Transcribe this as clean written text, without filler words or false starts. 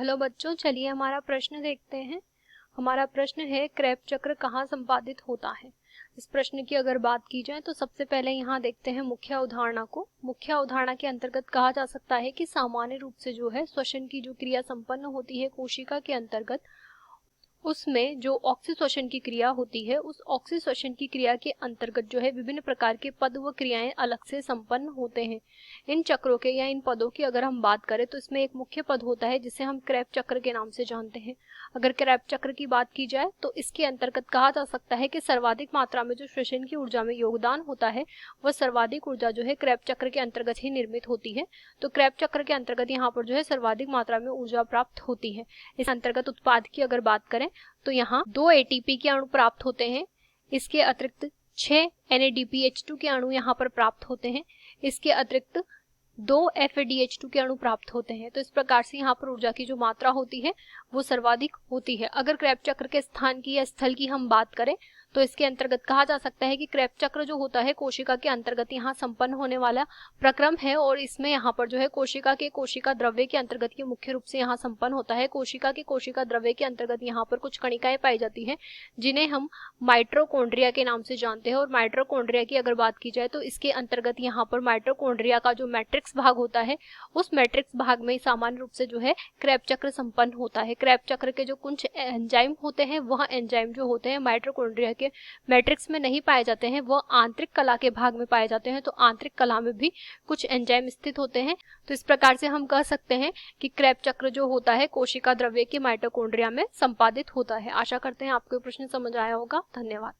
Hello बच्चों, चलिए हमारा प्रश्न देखते हैं। हमारा प्रश्न है क्रेब्स चक्र कहाँ संपादित होता है। इस प्रश्न की अगर बात की जाए तो सबसे पहले यहाँ देखते हैं मुख्य अवधारणा को। मुख्य अवधारणा के अंतर्गत कहा जा सकता है कि सामान्य रूप से जो है श्वसन की जो क्रिया संपन्न होती है कोशिका के अंतर्गत, उसमें जो ऑक्सीश्वसन की क्रिया होती है, उस ऑक्सीश्वसन की क्रिया के अंतर्गत जो है विभिन्न प्रकार के पद व क्रियाएं अलग से संपन्न होते हैं। इन चक्रों के या इन पदों की अगर हम बात करें तो इसमें एक मुख्य पद होता है जिसे हम क्रेब्स चक्र के नाम से जानते हैं। अगर क्रेब्स चक्र की बात की जाए तो इसके अंतर्गत कहा जा सकता है कि सर्वाधिक मात्रा में जो श्वसन की ऊर्जा में योगदान होता है वह सर्वाधिक ऊर्जा जो है क्रेब्स चक्र के अंतर्गत ही निर्मित होती है। तो क्रेब्स चक्र के अंतर्गत यहाँ पर जो है सर्वाधिक मात्रा में ऊर्जा प्राप्त होती है। इस अंतर्गत उत्पाद की अगर बात करें तो यहाँ 2 एटीपी के अणु प्राप्त होते हैं। इसके अतिरिक्त 6 NADPH2 के अणु यहाँ पर प्राप्त होते हैं। इसके अतिरिक्त 2 FADH2 के अणु प्राप्त होते हैं। तो इस प्रकार से यहाँ पर ऊर्जा की जो मात्रा होती है वो सर्वाधिक होती है। अगर क्रेब्स चक्र के स्थान की या स्थल की हम बात करें तो इसके अंतर्गत कहा जा सकता है कि क्रेब्स चक्र जो होता है कोशिका के अंतर्गत यहाँ संपन्न होने वाला प्रक्रम है और इसमें यहाँ पर जो है कोशिका द्रव्य के अंतर्गत ये मुख्य रूप से यहाँ संपन्न होता है। कोशिका द्रव्य के अंतर्गत यहाँ पर कुछ कणिकाएं पाई जाती हैं जिन्हें हम माइटोकॉन्ड्रिया के नाम से जानते हैं। और माइटोकॉन्ड्रिया की अगर बात की जाए तो इसके अंतर्गत यहाँ पर माइटोकॉन्ड्रिया का जो मैट्रिक्स भाग होता है उस मैट्रिक्स भाग में सामान्य रूप से जो है क्रेब्स चक्र संपन्न होता है। क्रेब्स चक्र के जो कुछ एंजाइम होते हैं वह एंजाइम जो होते हैं माइटोकॉन्ड्रिया के मैट्रिक्स में नहीं पाए जाते हैं, वह आंतरिक कला के भाग में पाए जाते हैं। तो आंतरिक कला में भी कुछ एंजाइम स्थित होते हैं। तो इस प्रकार से हम कह सकते हैं कि क्रेब्स चक्र जो होता है कोशिका द्रव्य के माइटोकॉन्ड्रिया में संपादित होता है। आशा करते हैं आपको प्रश्न समझ आया होगा। धन्यवाद।